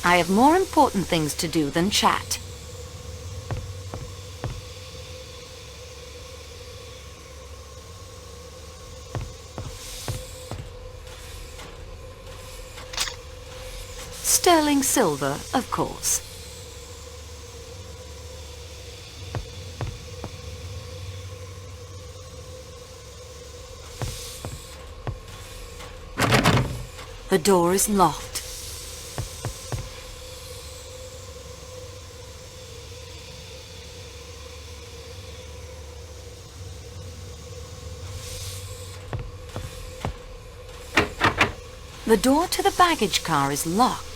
I have more important things to do than chat. Sterling silver, of course. The door is locked. The door to the baggage car is locked.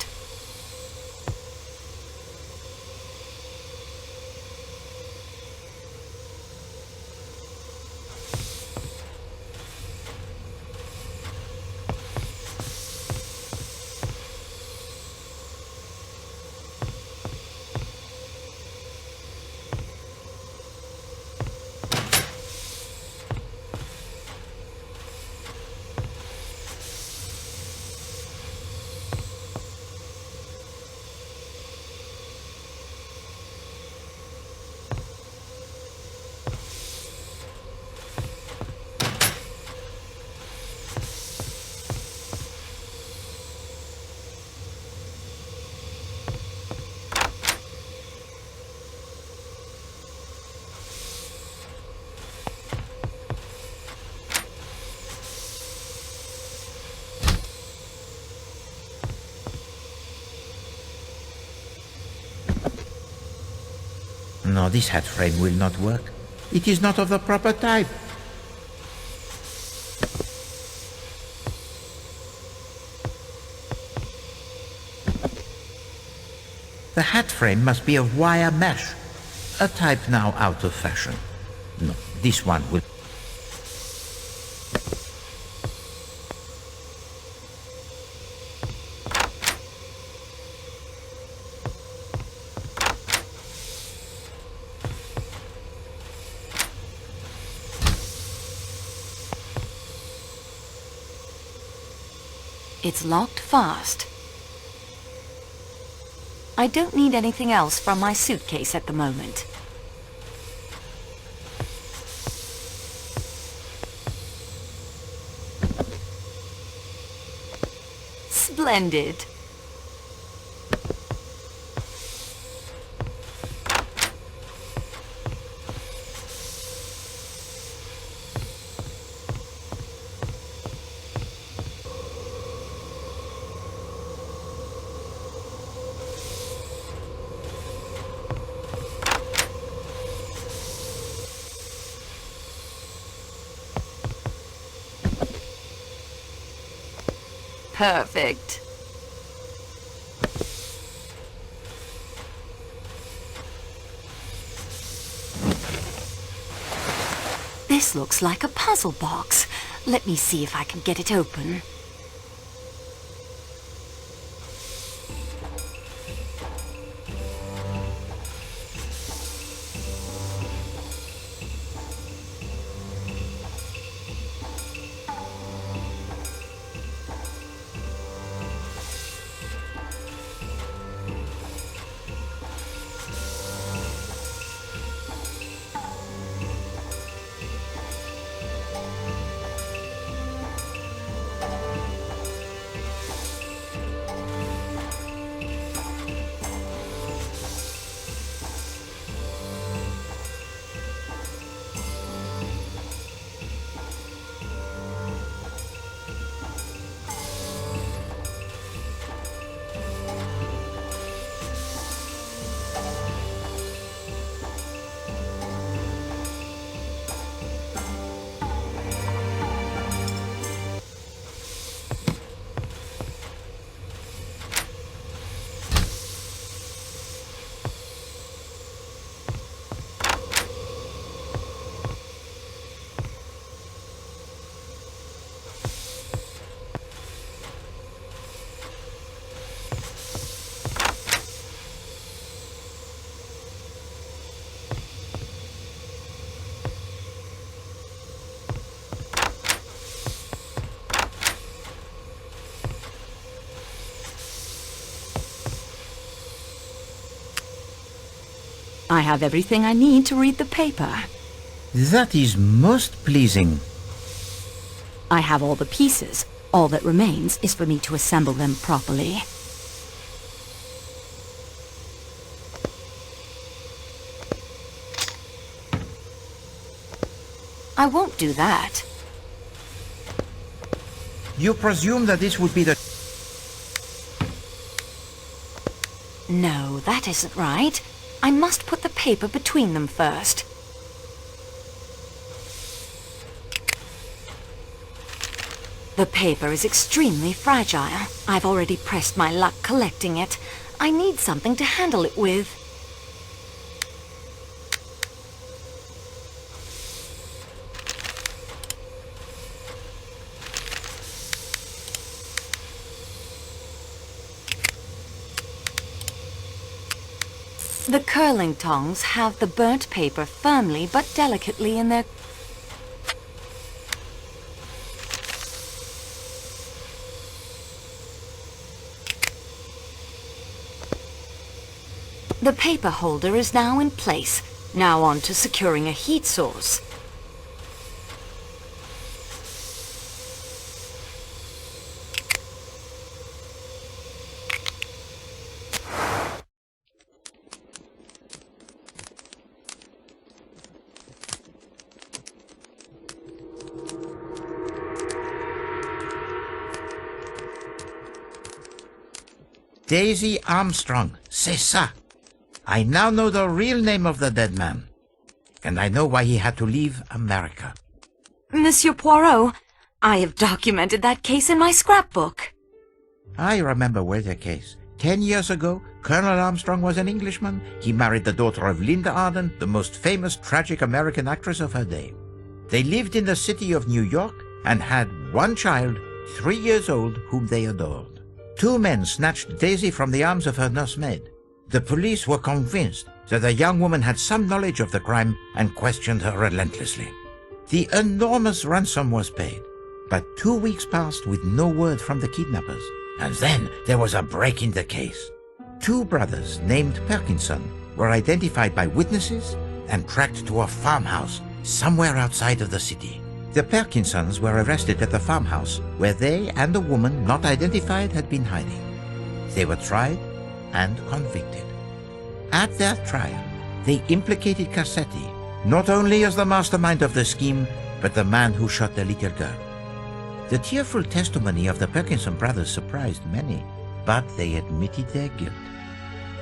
No, this hat frame will not work. It is not of the proper type. The hat frame must be of wire mesh, a type now out of fashion. No, this one will... It's locked fast. I don't need anything else from my suitcase at the moment. Splendid. Perfect. This looks like a puzzle box. Let me see if I can get it open. I have everything I need to read the paper. That is most pleasing. I have all the pieces. All that remains is for me to assemble them properly. I won't do that. You presume that this would be the... No, that isn't right. I must put the paper between them first. The paper is extremely fragile. I've already pressed my luck collecting it. I need something to handle it with. The curling tongs have the burnt paper firmly but delicately in their... The paper holder is now in place. Now on to securing a heat source. Daisy Armstrong, c'est ça. I now know the real name of the dead man. And I know why he had to leave America. Monsieur Poirot, I have documented that case in my scrapbook. I remember well the case. 10 years ago, Colonel Armstrong was an Englishman. He married the daughter of Linda Arden, the most famous tragic American actress of her day. They lived in the city of New York and had one child, 3 years old, whom they adored. 2 men snatched Daisy from the arms of her nursemaid. The police were convinced that the young woman had some knowledge of the crime and questioned her relentlessly. The enormous ransom was paid, but 2 weeks passed with no word from the kidnappers. And then there was a break in the case. 2 brothers named Perkinson were identified by witnesses and tracked to a farmhouse somewhere outside of the city. The Perkinsons were arrested at the farmhouse where they and a woman not identified had been hiding. They were tried and convicted. At their trial, they implicated Cassetti, not only as the mastermind of the scheme, but the man who shot the little girl. The tearful testimony of the Perkinson brothers surprised many, but they admitted their guilt.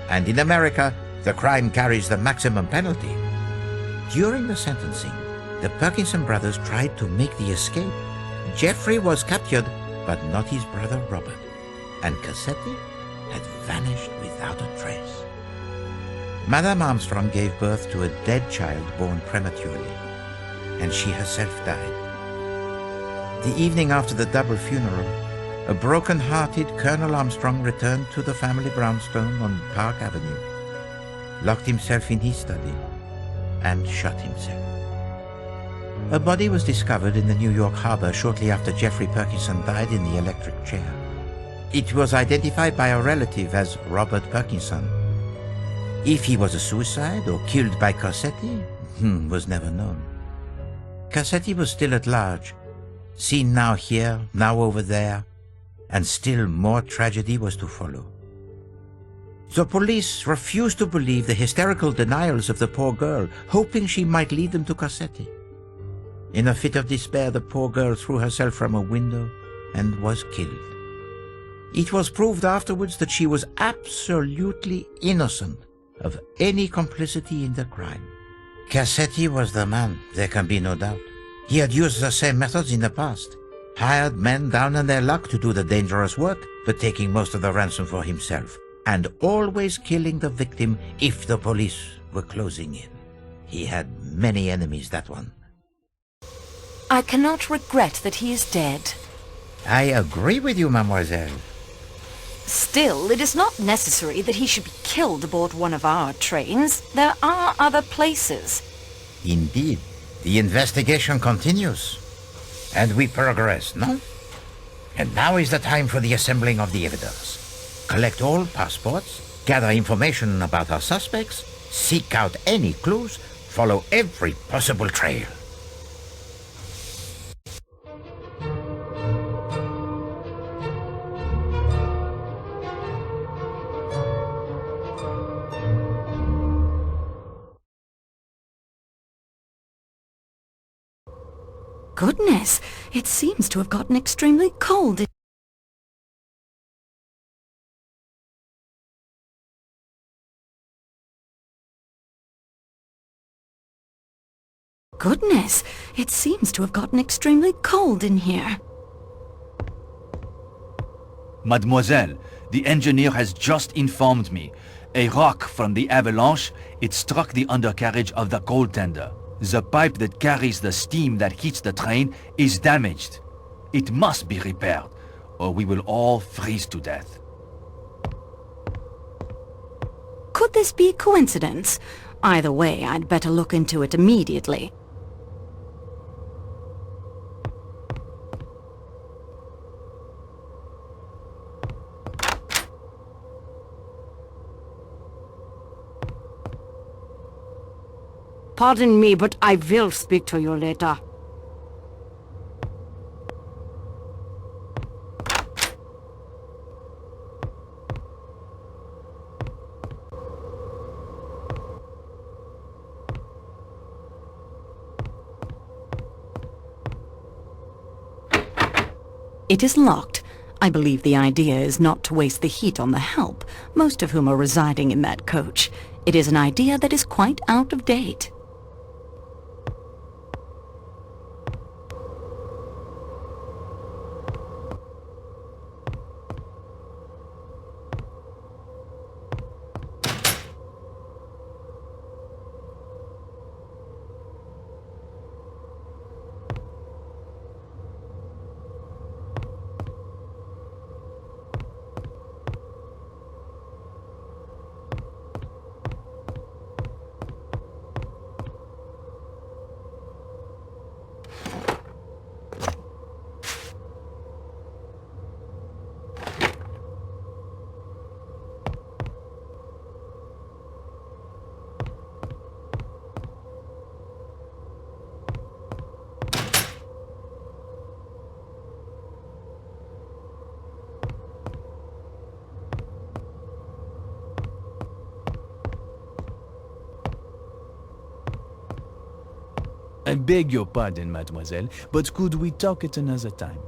And in America, the crime carries the maximum penalty. During the sentencing, the Perkinson brothers tried to make the escape. Jeffrey was captured, but not his brother Robert. And Cassetti had vanished without a trace. Madame Armstrong gave birth to a dead child born prematurely, and she herself died. The evening after the double funeral, a broken-hearted Colonel Armstrong returned to the family brownstone on Park Avenue, locked himself in his study, and shot himself. A body was discovered in the New York harbor shortly after Jeffrey Perkinson died in the electric chair. It was identified by a relative as Robert Perkinson. If he was a suicide or killed by Cassetti, was never known. Cassetti was still at large, seen now here, now over there, and still more tragedy was to follow. The police refused to believe the hysterical denials of the poor girl, hoping she might lead them to Cassetti. In a fit of despair, the poor girl threw herself from a window and was killed. It was proved afterwards that she was absolutely innocent of any complicity in the crime. Cassetti was the man, there can be no doubt. He had used the same methods in the past, hired men down on their luck to do the dangerous work, but taking most of the ransom for himself, and always killing the victim if the police were closing in. He had many enemies, that one. I cannot regret that he is dead. I agree with you, mademoiselle. Still, it is not necessary that he should be killed aboard one of our trains. There are other places. Indeed. The investigation continues. And we progress, no? And now is the time for the assembling of the evidence. Collect all passports, gather information about our suspects, Seek out any clues, follow every possible trail. Goodness, it seems to have gotten extremely cold. Goodness, it seems to have gotten extremely cold in here. Mademoiselle, the engineer has just informed me. A rock from the avalanche, it struck the undercarriage of the coal tender. The pipe that carries the steam that heats the train is damaged. It must be repaired, or we will all freeze to death. Could this be coincidence? Either way, I'd better look into it immediately. Pardon me, but I will speak to you later. It is locked. I believe the idea is not to waste the heat on the help, most of whom are residing in that coach. It is an idea that is quite out of date. I beg your pardon, mademoiselle, but could we talk at another time?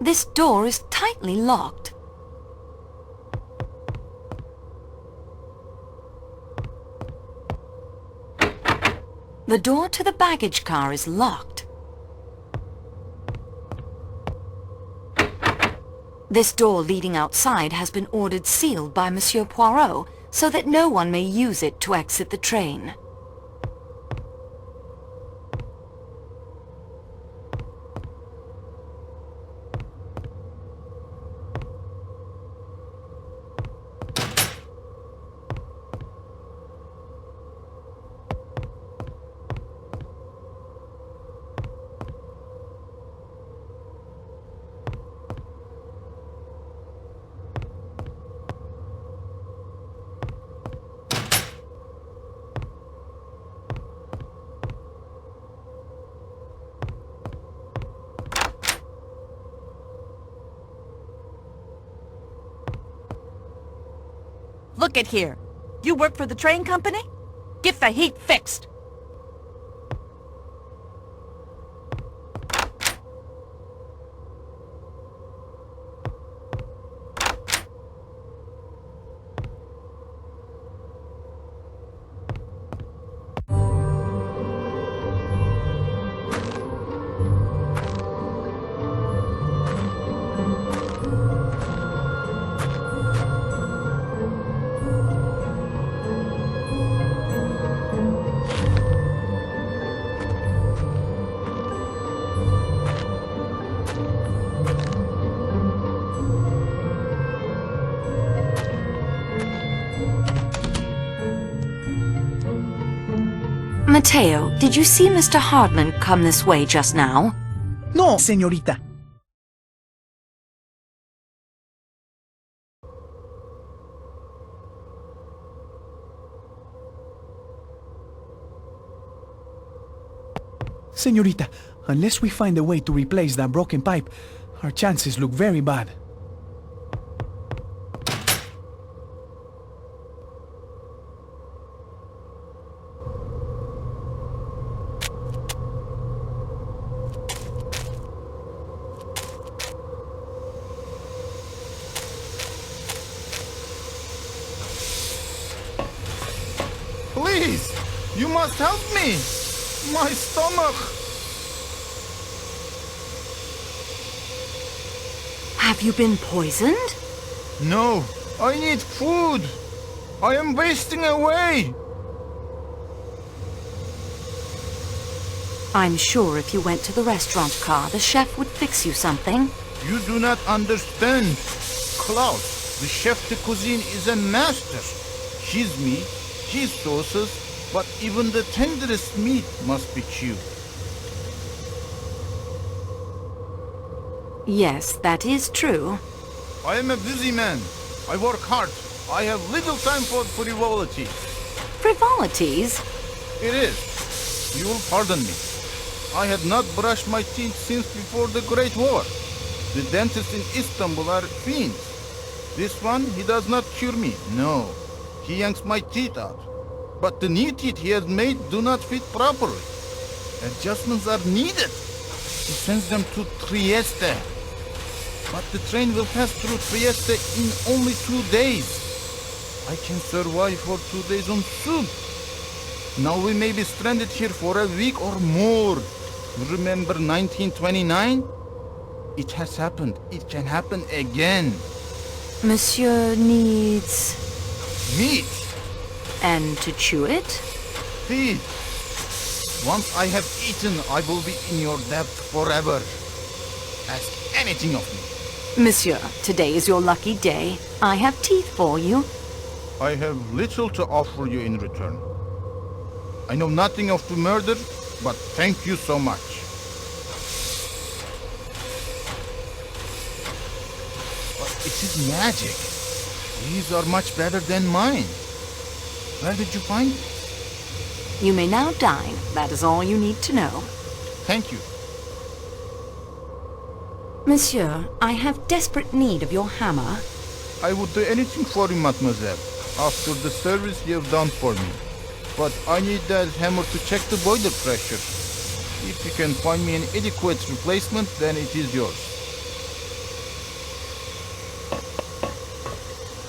This door is tightly locked. The door to the baggage car is locked. This door leading outside has been ordered sealed by Monsieur Poirot, so that no one may use it to exit the train. Look at here. You work for the train company? Get the heat fixed. Mateo, did you see Mr. Hardman come this way just now? No, señorita. Señorita, unless we find a way to replace that broken pipe, our chances look very bad. Please! You must help me! My stomach! Have you been poisoned? No, I need food! I am wasting away! I'm sure if you went to the restaurant car, the chef would fix you something. You do not understand. Klaus, the chef de cuisine, is a master. His meat, his sauces, but even the tenderest meat must be chewed. Yes, that is true. I am a busy man. I work hard. I have little time for frivolity. Frivolities? It is. You will pardon me. I had not brushed my teeth since before the Great War. The dentists in Istanbul are fiends. This one, he does not cure me. No. He yanks my teeth out. But the new teeth he has made do not fit properly. Adjustments are needed. He sends them to Trieste. But the train will pass through Trieste in only 2 days. I can survive for 2 days on soup. Now we may be stranded here for a week or more. Remember 1929? It has happened. It can happen again. Monsieur needs... Meat! And to chew it? Feed! Once I have eaten, I will be in your debt forever. Ask anything of me. Monsieur, today is your lucky day. I have teeth for you. I have little to offer you in return. I know nothing of the murder, but thank you so much. But it is magic. These are much better than mine. Where did you find it? You may now dine. That is all you need to know. Thank you. Monsieur, I have desperate need of your hammer. I would do anything for you, mademoiselle, after the service you have done for me. But I need that hammer to check the boiler pressure. If you can find me an adequate replacement, then it is yours.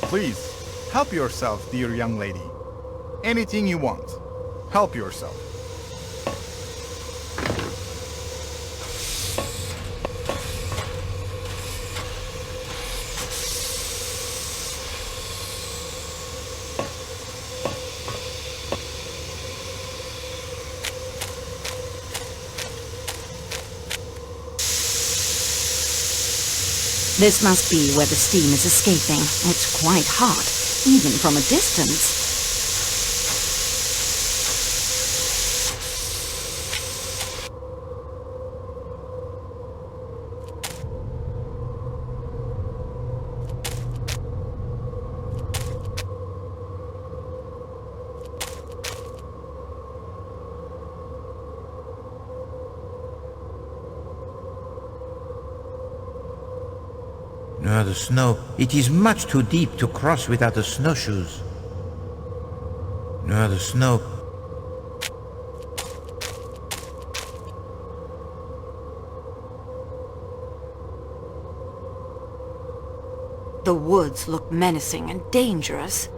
Please, help yourself, dear young lady. Anything you want. Help yourself. This must be where the steam is escaping. It's quite hot, even from a distance. No, the snow. It is much too deep to cross without the snowshoes. No, the snow. The woods look menacing and dangerous.